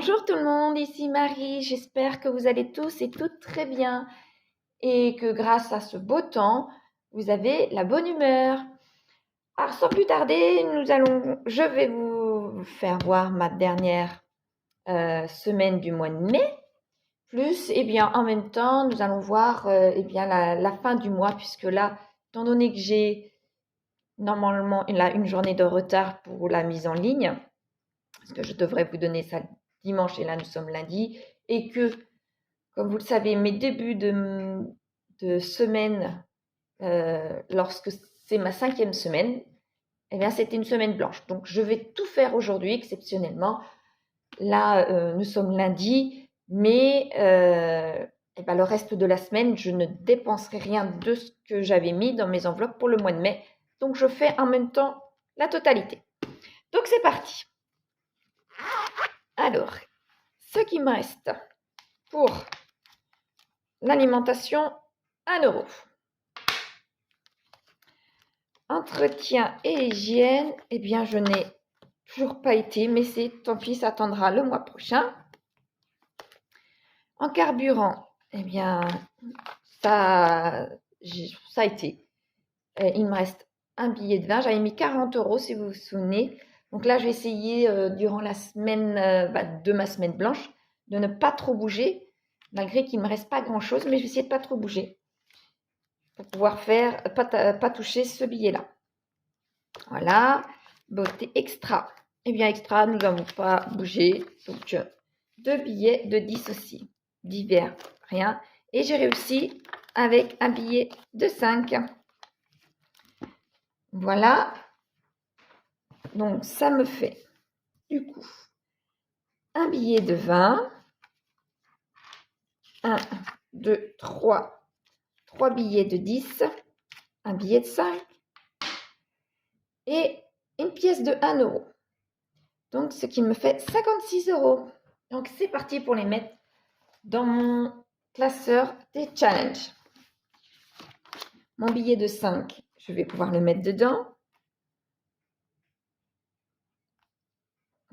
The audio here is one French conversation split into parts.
Bonjour tout le monde, ici Marie, j'espère que vous allez tous et toutes très bien et que grâce à ce beau temps, vous avez la bonne humeur. Alors sans plus tarder, je vais vous faire voir ma dernière semaine du mois de mai, plus en même temps, nous allons voir la fin du mois puisque là, étant donné que j'ai normalement une journée de retard pour la mise en ligne, parce que je devrais vous donner ça dimanche et là nous sommes lundi, et que, comme vous le savez, mes débuts de semaine, lorsque c'est ma 5e semaine, c'était une semaine blanche. Donc je vais tout faire aujourd'hui exceptionnellement. Là, nous sommes lundi, mais le reste de la semaine, je ne dépenserai rien de ce que j'avais mis dans mes enveloppes pour le mois de mai. Donc je fais en même temps la totalité. Donc c'est parti. Alors, ce qui me reste pour l'alimentation, 1 euro. Entretien et hygiène, je n'ai toujours pas été, mais c'est tant pis, ça attendra le mois prochain. En carburant, ça a été. Il me reste un billet de 20. J'avais mis 40 euros, si vous vous souvenez. Donc là, je vais essayer durant la semaine de ma semaine blanche de ne pas trop bouger, malgré qu'il ne me reste pas grand-chose, mais je vais essayer de pas trop bouger pour pouvoir pas toucher ce billet-là. Voilà, beauté extra. Extra, nous n'avons pas bougé. Donc, 2 billets de 10 aussi. Divers, rien. Et j'ai réussi avec un billet de 5. Voilà. Donc, ça me fait, du coup, un billet de 20. 1, 2, 3. 3 billets de 10. Un billet de 5. Et une pièce de 1 euro. Donc, ce qui me fait 56 euros. Donc, c'est parti pour les mettre dans mon classeur des challenges. Mon billet de 5, je vais pouvoir le mettre dedans.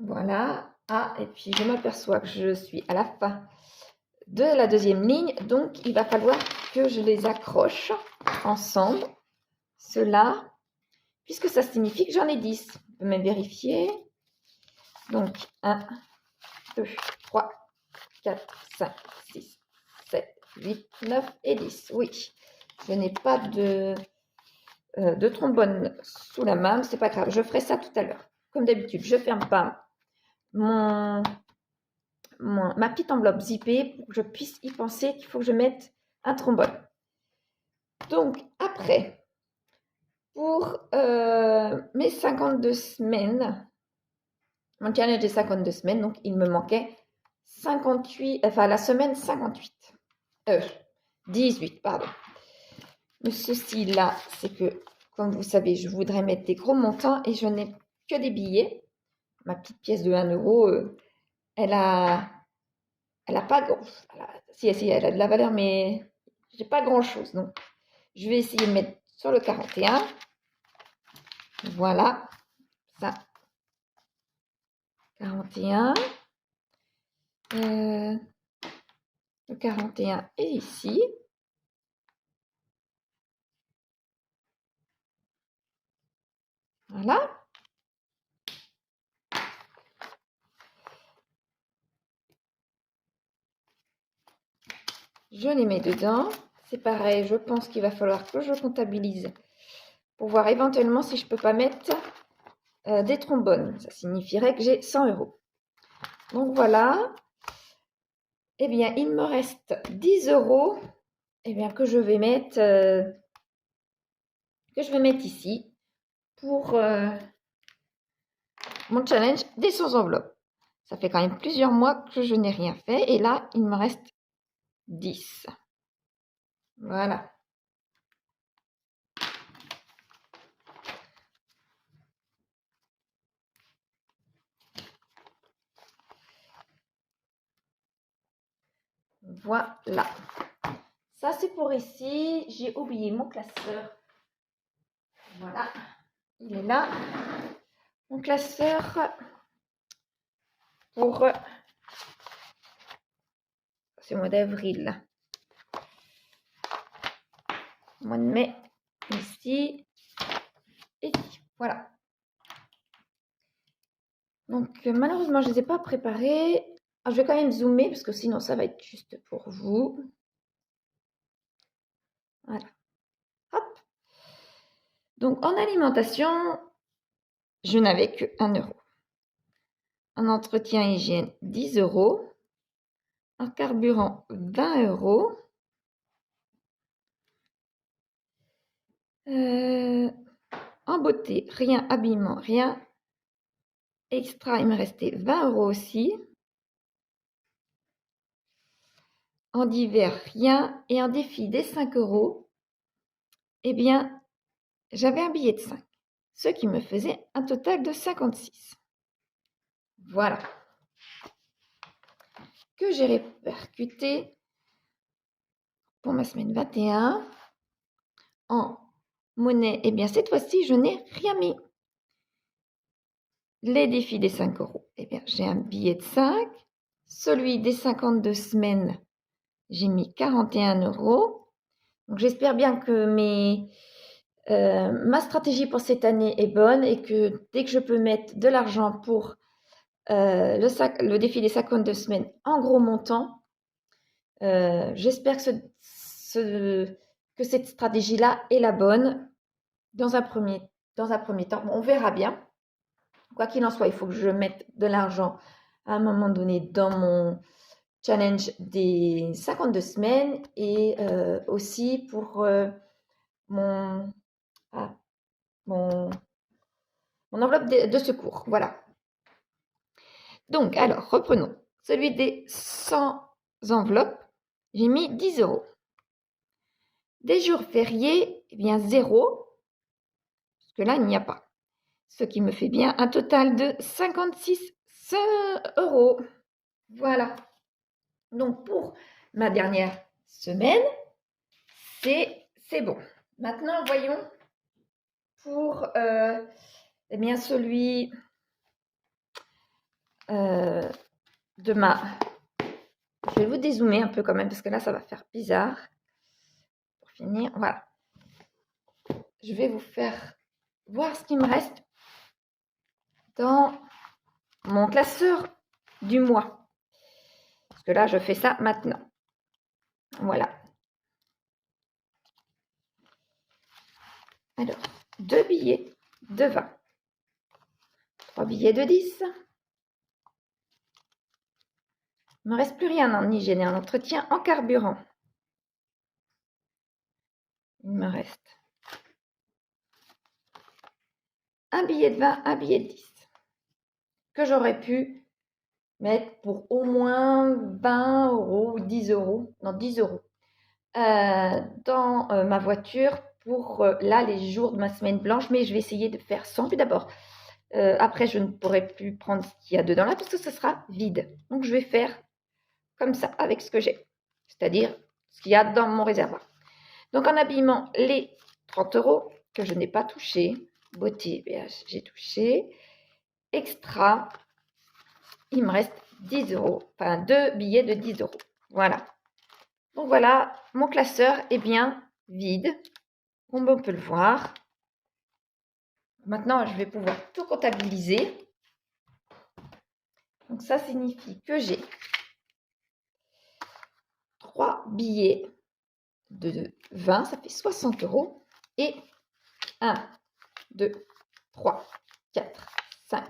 Voilà. Ah, et puis je m'aperçois que je suis à la fin de la 2e ligne. Donc, il va falloir que je les accroche ensemble. Cela, puisque ça signifie que j'en ai 10. Je peux même vérifier. Donc, 1, 2, 3, 4, 5, 6, 7, 8, 9 et 10. Oui, je n'ai pas de trombone sous la main, mais c'est pas grave. Je ferai ça tout à l'heure. Comme d'habitude, je ferme pas ma petite enveloppe zippée pour que je puisse y penser qu'il faut que je mette un trombone. Donc, après, pour mes 52 semaines, mon challenge des 52 semaines, donc il me manquait 58, enfin la semaine 58. 18, pardon. Mais ceci là, c'est que, comme vous savez, je voudrais mettre des gros montants et je n'ai que des billets. Ma petite pièce de 1 euro, elle a pas grand... Si, elle a de la valeur, mais j'ai pas grand-chose. Donc, je vais essayer de mettre sur le 41. Voilà. Ça. 41. Le 41 est ici. Voilà. Je les mets dedans. C'est pareil, je pense qu'il va falloir que je comptabilise pour voir éventuellement si je peux pas mettre des trombones. Ça signifierait que j'ai 100 euros. Donc voilà. Il me reste 10 euros que je vais mettre ici pour mon challenge des 100 enveloppes. Ça fait quand même plusieurs mois que je n'ai rien fait et là, il me reste 10. Voilà. Voilà. Ça, c'est pour ici. J'ai oublié mon classeur. Voilà. Il est là. Mon classeur pour c'est le mois d'avril. Mois de mai, ici, et ici. Voilà. Donc, malheureusement, je ne les ai pas préparés. Ah, je vais quand même zoomer parce que sinon, ça va être juste pour vous. Voilà. Hop. Donc, en alimentation, je n'avais que 1 euro. En entretien hygiène, 10 euros. En carburant, 20 euros. En beauté, rien. Habillement, rien. Extra, il me restait 20 euros aussi. En divers, rien. Et en défi des 5 euros, eh bien, j'avais un billet de 5. Ce qui me faisait un total de 56. Voilà. Que j'ai répercuté pour ma semaine 21. En monnaie, eh bien, cette fois-ci, je n'ai rien mis. Les défis des 5 euros, eh bien, j'ai un billet de 5. Celui des 52 semaines, j'ai mis 41 euros. Donc, j'espère bien que ma stratégie pour cette année est bonne et que dès que je peux mettre de l'argent pour le défi des 52 semaines en gros montant, j'espère que cette stratégie-là est la bonne dans un premier temps. Bon, on verra bien. Quoi qu'il en soit, il faut que je mette de l'argent à un moment donné dans mon challenge des 52 semaines et aussi pour mon enveloppe de secours. Voilà. Donc, alors, reprenons. Celui des 100 enveloppes, j'ai mis 10 euros. Des jours fériés, eh bien 0, parce que là, il n'y a pas. Ce qui me fait bien un total de 56 euros. Voilà. Donc, pour ma dernière semaine, c'est bon. Maintenant, voyons pour eh bien, celui de ma... Je vais vous dézoomer un peu quand même, parce que là, ça va faire bizarre. Pour finir, voilà. Je vais vous faire voir ce qui me reste dans mon classeur du mois. Parce que là, je fais ça maintenant. Voilà. Alors, 2 billets de 20. 3 billets de 10. Il ne me reste plus rien en hygiène et en entretien, en carburant. Il me reste un billet de 20, un billet de 10. Que j'aurais pu mettre pour au moins 20 euros ou 10 euros. Non, 10 euros. Dans ma voiture pour là les jours de ma semaine blanche, mais je vais essayer de faire sans. Puis d'abord, après je ne pourrai plus prendre ce qu'il y a dedans là parce que ce sera vide. Donc je vais faire comme ça avec ce que j'ai, c'est-à-dire ce qu'il y a dans mon réservoir. Donc en habillement, les 30 euros que je n'ai pas touché. Beauté, j'ai touché. Extra, il me reste 10 euros, enfin 2 billets de 10 euros. Voilà. Donc voilà, mon classeur est bien vide, comme on peut le voir. Maintenant, je vais pouvoir tout comptabiliser. Donc ça signifie que j'ai 3 billets de 20, ça fait 60 euros. Et 1, 2, 3, 4, 5,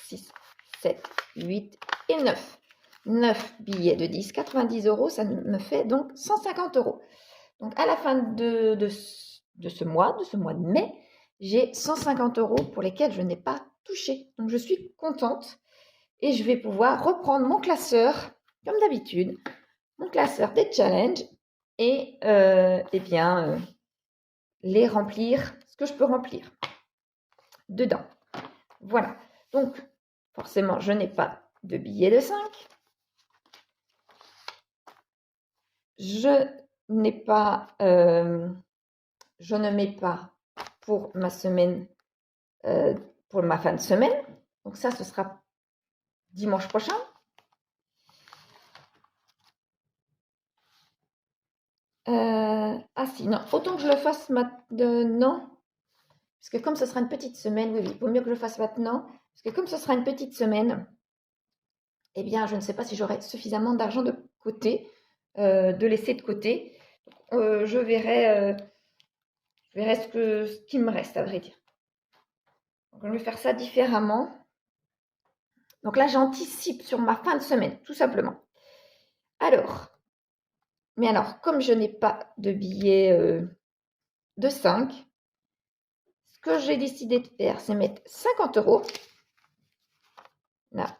6, 7, 8 et 9. 9 billets de 10, 90 euros, ça me fait donc 150 euros. Donc à la fin de ce mois de mai, j'ai 150 euros pour lesquels je n'ai pas touché. Donc je suis contente et je vais pouvoir reprendre mon classeur, comme d'habitude, mon classeur des challenges et eh bien, les remplir, ce que je peux remplir dedans. Voilà. Donc forcément, je n'ai pas de billets de 5. Je ne mets pas pour ma semaine, pour ma fin de semaine. Donc ça, ce sera dimanche prochain. Ah si, non, autant que je le fasse maintenant, parce que comme ce sera une petite semaine, oui, il vaut mieux que je le fasse maintenant, parce que comme ce sera une petite semaine, eh bien, je ne sais pas si j'aurai suffisamment d'argent de côté, de laisser de côté. Je verrai ce qu'il me reste, à vrai dire. Donc, je vais faire ça différemment. Donc là, j'anticipe sur ma fin de semaine, tout simplement. Alors, comme je n'ai pas de billets de 5, ce que j'ai décidé de faire, c'est mettre 50 euros. Là,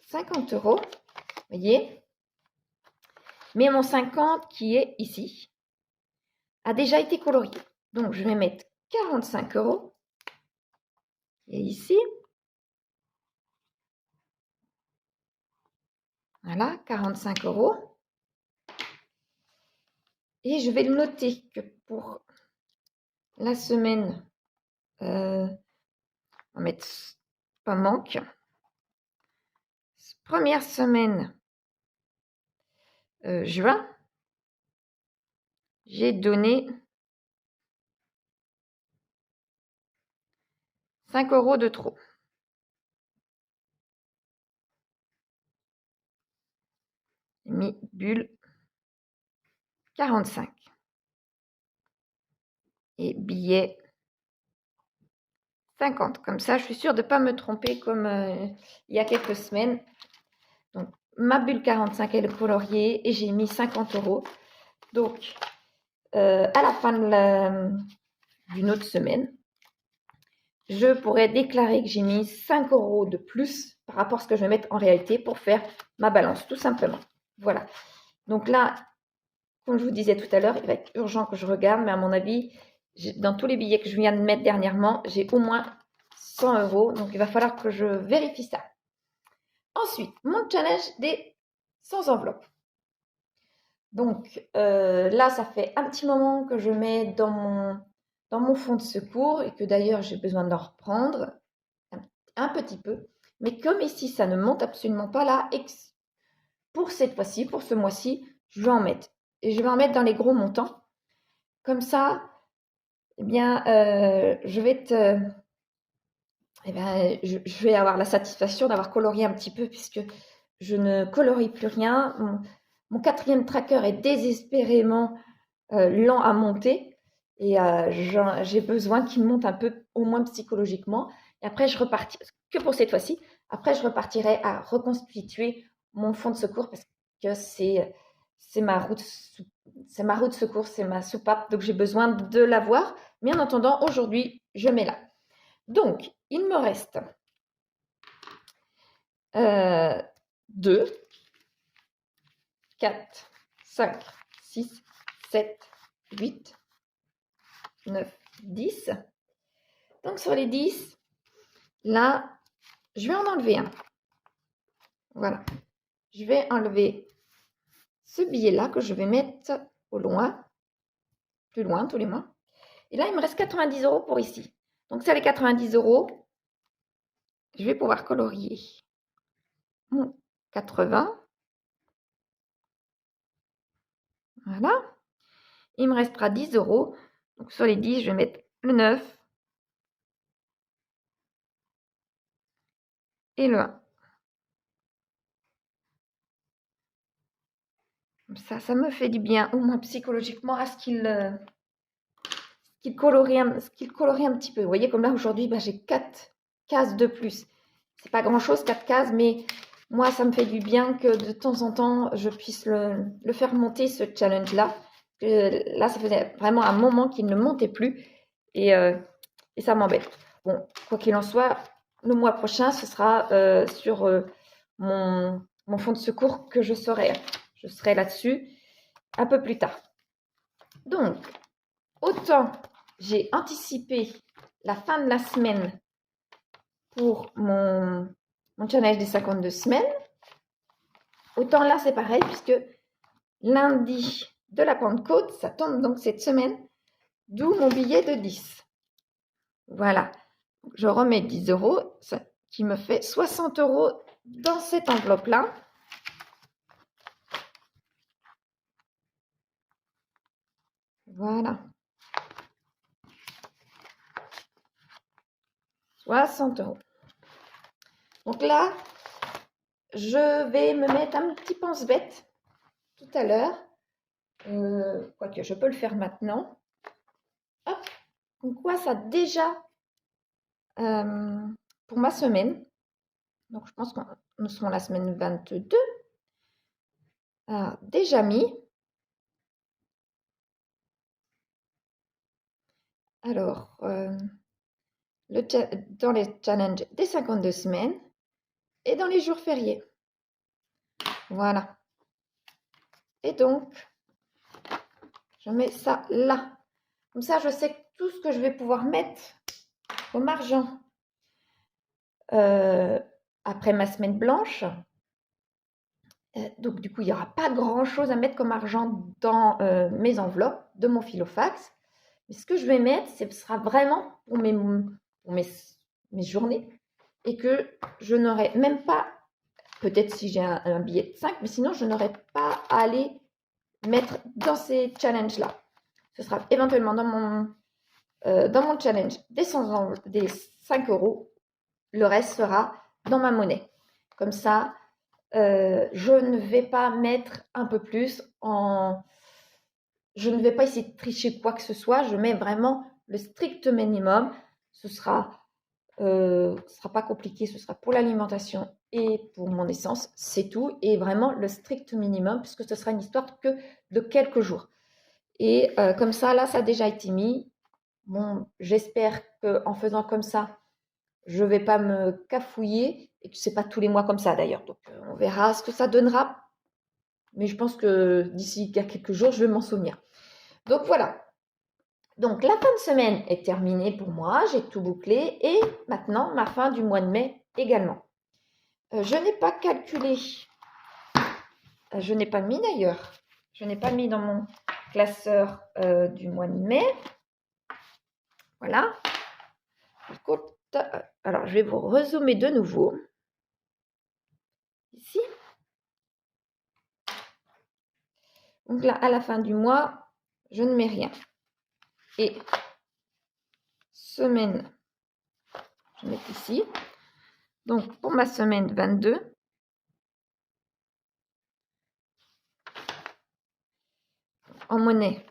50 euros, vous voyez. Mais mon 50 qui est ici a déjà été colorié. Donc, je vais mettre 45 euros. Et ici, voilà, 45 euros. Et je vais le noter que pour la semaine, on va mettre pas manque. Première semaine, juin, j'ai donné 5 euros de trop. J'ai mis bulle 45. Et billet 50. Comme ça, je suis sûre de ne pas me tromper comme il y a quelques semaines. Donc, ma bulle 45 elle est coloriée et j'ai mis 50 euros. Donc, à la fin d'une autre semaine, je pourrais déclarer que j'ai mis 5 euros de plus par rapport à ce que je vais mettre en réalité pour faire ma balance, tout simplement. Voilà. Donc là, comme je vous disais tout à l'heure, il va être urgent que je regarde, mais à mon avis, dans tous les billets que je viens de mettre dernièrement, j'ai au moins 100 euros. Donc, il va falloir que je vérifie ça. Ensuite, mon challenge des 100 enveloppes. Donc, là, ça fait un petit moment que je mets dans mon fonds de secours et que d'ailleurs, j'ai besoin d'en reprendre un petit peu. Mais comme ici, ça ne monte absolument pas là, pour cette fois-ci, pour ce mois-ci, je vais en mettre. Et je vais en mettre dans les gros montants. Comme ça, eh bien, je vais avoir la satisfaction d'avoir colorié un petit peu puisque je ne colorie plus rien. Mon quatrième tracker est désespérément lent à monter et j'ai besoin qu'il monte un peu, au moins psychologiquement. Et après, je repartirai, que pour cette fois-ci, après, je repartirai à reconstituer mon fonds de secours parce que c'est ma roue de secours, c'est ma soupape, donc j'ai besoin de l'avoir. Mais en attendant, aujourd'hui, je mets là. Donc, il me reste 2, 4, 5, 6, 7, 8, 9, 10. Donc, sur les 10, là, je vais en enlever un. Voilà. Je vais enlever ce billet-là que je vais mettre plus loin, tous les mois. Et là, il me reste 90 euros pour ici. Donc, ça, les 90 euros, je vais pouvoir colorier mon 80. Voilà. Il me restera 10 euros. Donc, sur les 10, je vais mettre le 9 et le 1. Comme ça me fait du bien, au moins psychologiquement, à ce qu'il colorie un petit peu. Vous voyez, comme là, aujourd'hui, j'ai 4 cases de plus. C'est pas grand-chose, 4 cases, mais moi, ça me fait du bien que de temps en temps, je puisse le faire monter, ce challenge-là. Là, ça faisait vraiment un moment qu'il ne montait plus et ça m'embête. Bon, quoi qu'il en soit, le mois prochain, ce sera sur mon fonds de secours que je serai là-dessus un peu plus tard. Donc, autant j'ai anticipé la fin de la semaine pour mon challenge des 52 semaines, autant là c'est pareil puisque lundi de la Pentecôte, ça tombe donc cette semaine, d'où mon billet de 10. Voilà, je remets 10 euros, ce qui me fait 60 euros dans cette enveloppe-là. Voilà. 60 €. Donc là, je vais me mettre un petit pense-bête tout à l'heure. Quoique, je peux le faire maintenant. Hop. Donc, quoi, ça déjà pour ma semaine. Donc, je pense que nous serons la semaine 22. Déjà mis. Alors, dans les challenges des 52 semaines et dans les jours fériés. Voilà. Et donc, je mets ça là. Comme ça, je sais tout ce que je vais pouvoir mettre comme argent après ma semaine blanche. Donc, du coup, il n'y aura pas grand-chose à mettre comme argent dans mes enveloppes de mon filofax. Mais ce que je vais mettre, ce sera vraiment pour mes journées et que je n'aurai même pas, peut-être si j'ai un billet de 5, mais sinon, je n'aurai pas à aller mettre dans ces challenges-là. Ce sera éventuellement dans mon challenge des 5 €. Le reste sera dans ma monnaie. Comme ça, je ne vais pas mettre un peu plus je ne vais pas essayer de tricher quoi que ce soit. Je mets vraiment le strict minimum. Ce sera pas compliqué. Ce sera pour l'alimentation et pour mon essence. C'est tout. Et vraiment le strict minimum puisque ce sera une histoire que de quelques jours. Et comme ça, là, ça a déjà été mis. Bon, j'espère qu'en faisant comme ça, je ne vais pas me cafouiller et que ce n'est pas tous les mois comme ça d'ailleurs. Donc, on verra ce que ça donnera. Mais je pense que d'ici quelques jours, je vais m'en souvenir. Donc, voilà. Donc, la fin de semaine est terminée pour moi. J'ai tout bouclé. Et maintenant, ma fin du mois de mai également. Je n'ai pas calculé. Je n'ai pas mis d'ailleurs. Je n'ai pas mis dans mon classeur du mois de mai. Voilà. Par contre, alors je vais vous rezoomer de nouveau. Ici. Donc là, à la fin du mois, je ne mets rien. Et semaine, je mets ici. Donc pour ma semaine 22, en monnaie,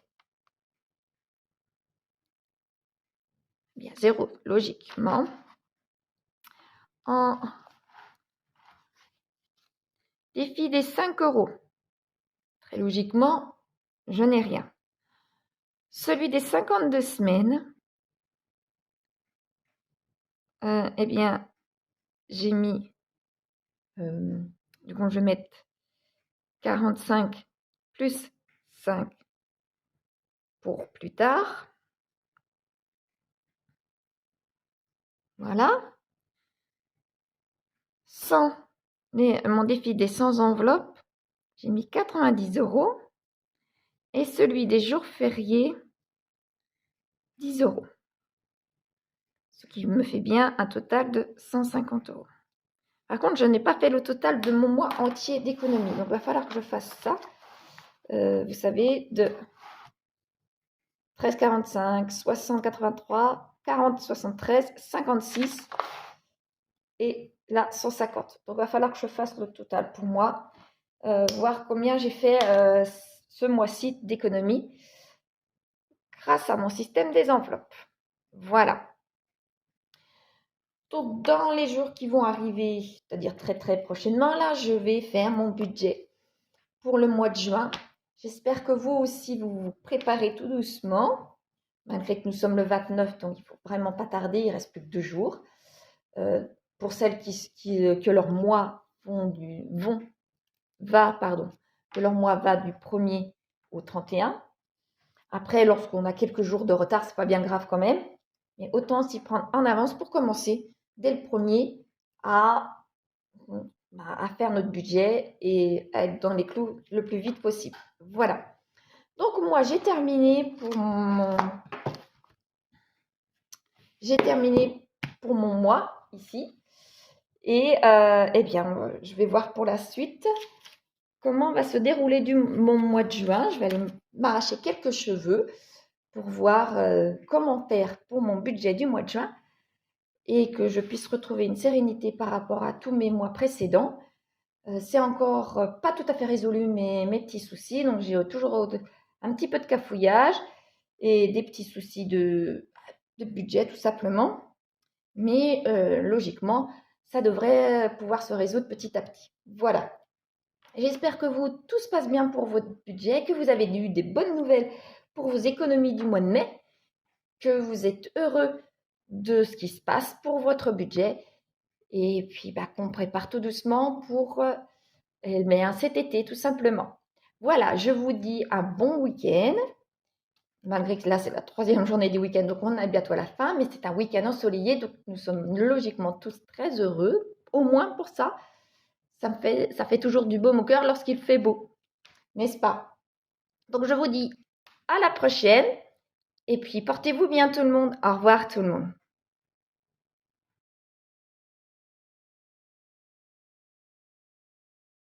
bien 0, logiquement. En défi des 5 €, très logiquement, je n'ai rien. Celui des 52 semaines, eh bien, j'ai mis, du coup, je vais mettre 45 plus 5 pour plus tard. Voilà. Mon défi des 100 enveloppes, j'ai mis 90 €. Et celui des jours fériés, 10 €. Ce qui me fait bien un total de 150 €. Par contre, je n'ai pas fait le total de mon mois entier d'économie. Donc, il va falloir que je fasse ça. Vous savez, de 13,45, 60,83, 40,73, 56 et là, 150. Donc, il va falloir que je fasse le total pour moi, voir combien j'ai fait ce mois-ci d'économie grâce à mon système des enveloppes. Voilà. Donc, dans les jours qui vont arriver, c'est-à-dire très très prochainement, là, je vais faire mon budget pour le mois de juin. J'espère que vous aussi, vous vous préparez tout doucement, malgré que nous sommes le 29, donc il ne faut vraiment pas tarder, il ne reste plus que 2 jours. Pour celles que leur mois que leur mois va du 1er au 31. Après, lorsqu'on a quelques jours de retard, c'est pas bien grave quand même, mais autant s'y prendre en avance pour commencer dès le 1er à faire notre budget et à être dans les clous le plus vite possible. Voilà. Donc moi, j'ai terminé pour mon mois ici. Et eh bien, je vais voir pour la suite comment va se dérouler mon mois de juin. Je vais aller m'arracher quelques cheveux pour voir comment faire pour mon budget du mois de juin et que je puisse retrouver une sérénité par rapport à tous mes mois précédents. C'est encore pas tout à fait résolu mes petits soucis, donc j'ai toujours un petit peu de cafouillage et des petits soucis de budget tout simplement. Mais logiquement, ça devrait pouvoir se résoudre petit à petit. Voilà. J'espère que tout se passe bien pour votre budget, que vous avez eu des bonnes nouvelles pour vos économies du mois de mai, que vous êtes heureux de ce qui se passe pour votre budget et puis qu'on prépare tout doucement pour cet été tout simplement. Voilà, je vous dis un bon week-end. Malgré que là, c'est la 3e journée du week-end, donc on est bientôt à la fin, mais c'est un week-end ensoleillé, donc nous sommes logiquement tous très heureux, au moins pour ça. Ça fait toujours du baume au cœur lorsqu'il fait beau, n'est-ce pas? Donc je vous dis à la prochaine, et puis portez-vous bien tout le monde. Au revoir tout le monde.